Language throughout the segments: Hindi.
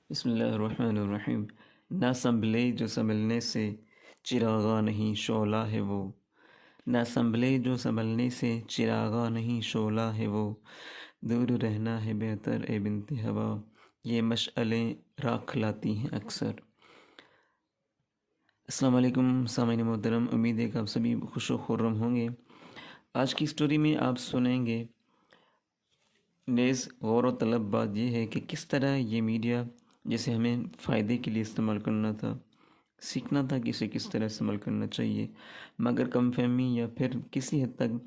बिस्मिल्लाहिर्रहमानिर्रहीम। ना संभले जो संभलने से, चिरागा नहीं शोला है वो। ना संभले जो संभलने से, चिरागा नहीं शोला है वो। दूर रहना है बेहतर ए बिन्ते हवा, ये मशअलें राख लाती हैं अक्सर। अस्सलाम वालेकुम सामीन मोहतरम, उम्मीद है कि आप सभी खुश व खुर्रम होंगे। आज की स्टोरी में आप सुनेंगे नेज़ गौर व तलब बात यह है कि किस तरह ये मीडिया जिसे हमें फ़ायदे के लिए इस्तेमाल करना था, सीखना था कि इसे किस तरह इस्तेमाल करना चाहिए, मगर कमफ़हमी या फिर किसी हद तक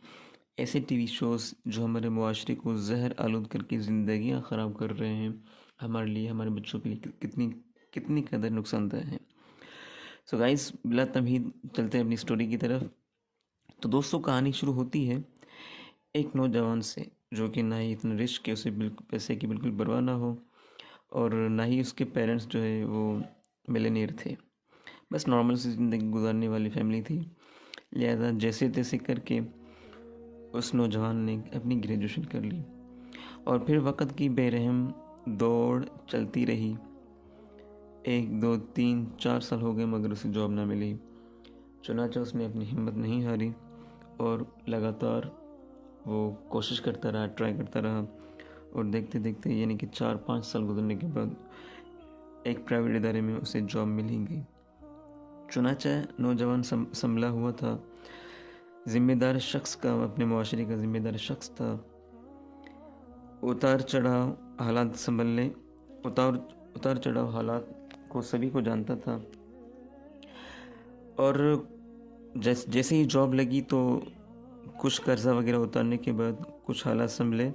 ऐसे टीवी शोज़ जो हमारे मुआशरे को जहर आलूद करके ज़िंदगियाँ ख़राब कर रहे हैं, हमारे लिए, हमारे बच्चों के लिए कितनी कितनी कदर नुकसानदेह हैं। सो गाइस, बिला तमहीद चलते हैं अपनी स्टोरी की तरफ। तो दोस्तों, कहानी शुरू होती है एक नौजवान से, जो कि ना ही इतना रिच कि उसे बिल्कुल पैसे की बिल्कुल परवाह ना हो, और ना ही उसके पेरेंट्स जो है वो मिलियनेयर थे। बस नॉर्मल सी ज़िंदगी गुजारने वाली फैमिली थी। लिहाजा जैसे तैसे करके उस नौजवान ने अपनी ग्रेजुएशन कर ली, और फिर वक़्त की बेरहम दौड़ चलती रही। 1 2 3 4 साल हो गए मगर उसे जॉब ना मिली। चुनांचे उसने अपनी हिम्मत नहीं हारी और लगातार वो कोशिश करता रहा, ट्राई करता रहा, और देखते देखते यानी कि 4 5 साल गुजरने के बाद एक प्राइवेट इदारे में उसे जॉब मिल ही गई। चुनांचे नौजवान संभला हुआ था, ज़िम्मेदार शख्स का, अपने मुआशरे का ज़िम्मेदार शख्स था। उतार चढ़ाव हालात संभलने उतार चढ़ाव हालात को सभी को जानता था। और जैसे ही जॉब लगी तो कुछ कर्जा वगैरह उतारने के बाद कुछ हालात संभले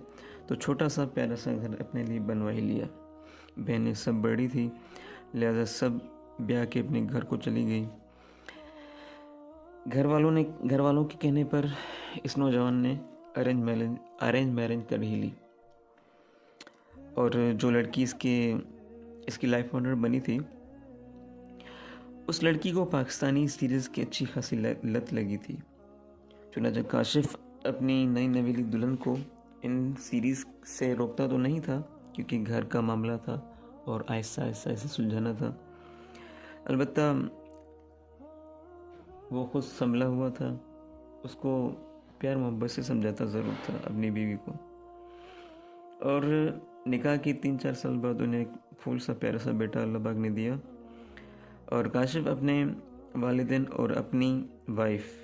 तो छोटा सा प्यारा सा घर अपने लिए बनवा ही लिया। बहनें सब बड़ी थी, लिहाजा सब ब्याह के अपने घर को चली गई। घर वालों के कहने पर इस नौजवान ने अरेंज मैरिज कर ही ली, और जो लड़की इसकी लाइफ पार्टनर बनी थी, उस लड़की को पाकिस्तानी सीरीज़ की अच्छी खासी लत लगी थी। चुनांचे काशिफ अपनी नई नवेली दुल्हन को इन सीरीज़ से रोकता तो नहीं था, क्योंकि घर का मामला था और आहिस्ता आहिस्ता इसे सुलझाना था। अलबत्ता वो खुद संभला हुआ था, उसको प्यार मोहब्बत से समझाता ज़रूर था अपनी बीवी को। और निकाह के 3 4 साल बाद उन्हें एक फूल सा प्यारा सा बेटा अल्लाह पाक ने दिया। और काशिफ अपने वालिदैन और अपनी वाइफ,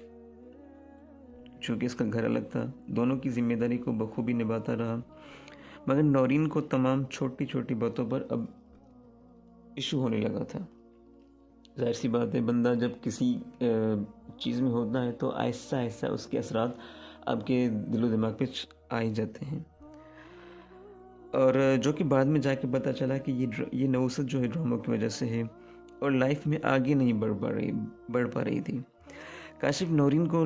चूँकि इसका घर अलग था, दोनों की जिम्मेदारी को बखूबी निभाता रहा। मगर नौरीन को तमाम छोटी छोटी बातों पर अब इशू होने लगा था। जाहिर सी बात है, बंदा जब किसी चीज़ में होता है तो आहिस्ता आहिस्ता उसके असरात आपके दिलो दिमाग पे आ ही जाते हैं। और जो कि बाद में जाके पता चला कि ये नवूसत जो है ड्रामों की वजह से है, और लाइफ में आगे नहीं बढ़ पा रही थी। काशिफ नौरीन को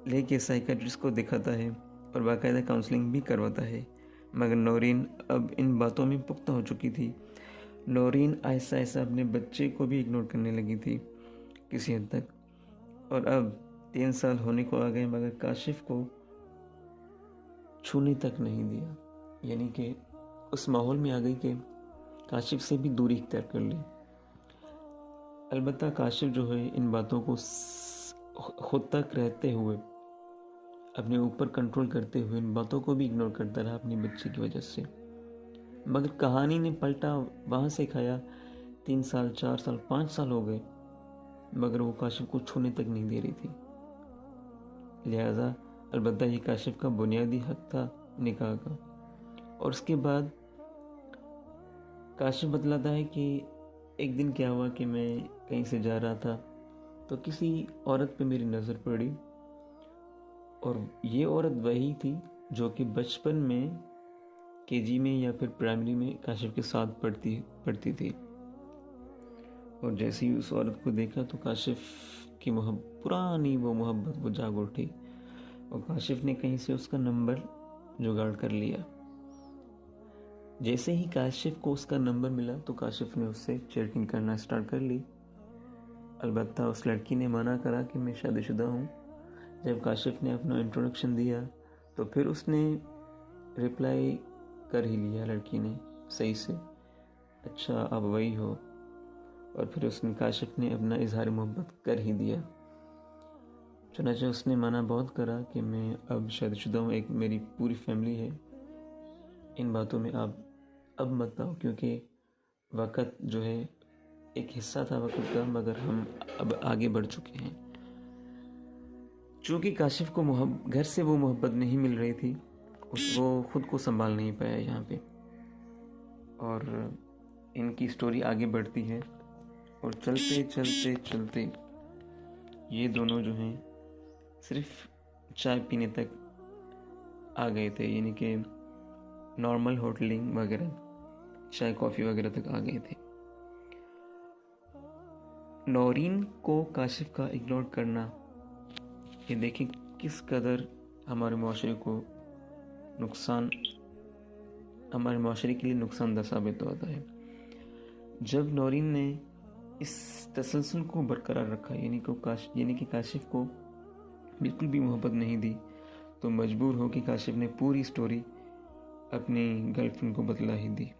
लेके साइकेट्रिस्ट को दिखाता है और बाकायदा काउंसलिंग भी करवाता है, मगर नौरीन अब इन बातों में पुख्ता हो चुकी थी। नौरीन आहिस्ता आहिस्ता अपने बच्चे को भी इग्नोर करने लगी थी किसी हद तक, और अब 3 साल होने को आ गए मगर काशिफ को छूने तक नहीं दिया। यानी कि उस माहौल में आ गई कि काशिफ से भी दूरी इख्तियार कर ली। अलबत्ता काशिफ जो है इन बातों को खुद तक रहते हुए, अपने ऊपर कंट्रोल करते हुए, इन बातों को भी इग्नोर करता रहा अपनी बच्ची की वजह से। मगर कहानी ने पलटा वहाँ से खाया। 3 साल 4 साल 5 साल हो गए मगर वो काशिफ को छूने तक नहीं दे रही थी। लिहाजा अलबत्ता ये काशिफ का बुनियादी हक था निकाह का। और उसके बाद काशिफ बतलाता है कि एक दिन क्या हुआ कि मैं कहीं से जा रहा था तो किसी औरत पे मेरी नज़र पड़ी, और ये औरत वही थी जो कि बचपन में केजी में या फिर प्राइमरी में काशिफ के साथ पढ़ती थी। और जैसे ही उस औरत को देखा तो काशिफ की पुरानी वो मोहब्बत वो जाग उठी, और काशिफ ने कहीं से उसका नंबर जुगाड़ कर लिया। जैसे ही काशिफ को उसका नंबर मिला तो काशिफ ने उससे चैटिंग करना स्टार्ट कर ली। अलबत्ता उस लड़की ने मना करा कि मैं शादीशुदा हूँ। जब काशिफ ने अपना इंट्रोडक्शन दिया तो फिर उसने रिप्लाई कर ही लिया लड़की ने सही से। अच्छा आप वही हो। और फिर उसने काशिफ ने अपना इजहार मोहब्बत कर ही दिया। चुनाचे उसने मना बहुत करा कि मैं अब शादीशुदा हूँ, एक मेरी पूरी फैमिली है, इन बातों में आप अब मत आओ, क्योंकि वक़्त जो है एक हिस्सा था वक़्त का, मगर हम अब आगे बढ़ चुके हैं। चूँकि काशिफ को घर से वो मोहब्बत नहीं मिल रही थी, वो खुद को संभाल नहीं पाया यहाँ पे। और इनकी स्टोरी आगे बढ़ती है और चलते चलते चलते ये दोनों जो हैं सिर्फ चाय पीने तक आ गए थे, यानी कि नॉर्मल होटलिंग वगैरह, चाय कॉफ़ी वगैरह तक आ गए थे। नौरीन को काशिफ का इग्नोर करना, ये देखें किस कदर हमारे माशरे को नुकसान, हमारे माशरे के लिए नुकसानदह साबित होता है। जब नौरीन ने इस तसलसल को बरकरार रखा, यानी कि काशिफ को बिल्कुल भी मोहब्बत नहीं दी, तो मजबूर हो कि काशिफ ने पूरी स्टोरी अपनी गर्लफ्रेंड को बतला ही दी।